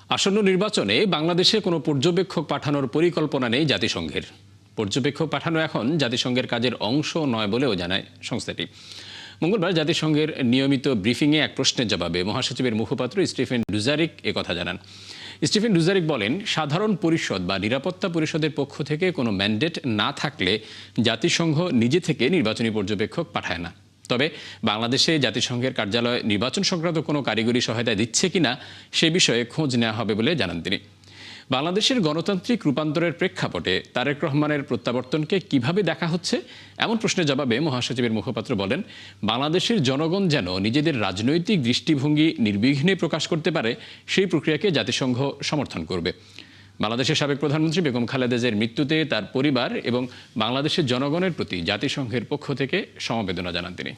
আসন্ন নির্বাচনে বাংলাদেশে কোনো পর্যবেক্ষক পাঠানোর পরিকল্পনা নেই জাতিসংঘের। পর্যবেক্ষক পাঠানো এখন জাতিসংঘের কাজের অংশ নয় বলেও জানায় সংস্থাটি। মঙ্গলবার জাতিসংঘের নিয়মিত ব্রিফিংয়ে এক প্রশ্নের জবাবে মহাসচিবের মুখপাত্র স্টিফেন ডুজারিক একথা জানান। স্টিফেন ডুজারিক বলেন, সাধারণ পরিষদ বা নিরাপত্তা পরিষদের পক্ষ থেকে কোনো ম্যান্ডেট না থাকলে জাতিসংঘ নিজে থেকে নির্বাচনী পর্যবেক্ষক পাঠায় না। তবে বাংলাদেশে জাতিসংঘের কার্যালয় নির্বাচন সংক্রান্ত কোনো কারিগরি সহায়তা দিচ্ছে কিনা সে বিষয়ে খোঁজ নেওয়া হবে বলে জানান তিনি। বাংলাদেশের গণতান্ত্রিক রূপান্তরের প্রেক্ষাপটে তারেক রহমানের প্রত্যাবর্তনকে কিভাবে দেখা হচ্ছে এমন প্রশ্নের জবাবে মহাসচিবের মুখপাত্র বলেন, বাংলাদেশের জনগণ যেন নিজেদের রাজনৈতিক দৃষ্টিভঙ্গি নির্বিঘ্নে প্রকাশ করতে পারে সেই প্রক্রিয়াকে জাতিসংঘ সমর্থন করবে। বাংলাদেশের সাবেক প্রধানমন্ত্রী বেগম খালেদা জিয়ার মৃত্যুতে তার পরিবার এবং বাংলাদেশের জনগণের প্রতি জাতিসংঘের পক্ষ থেকে সমবেদনা জানান তিনি।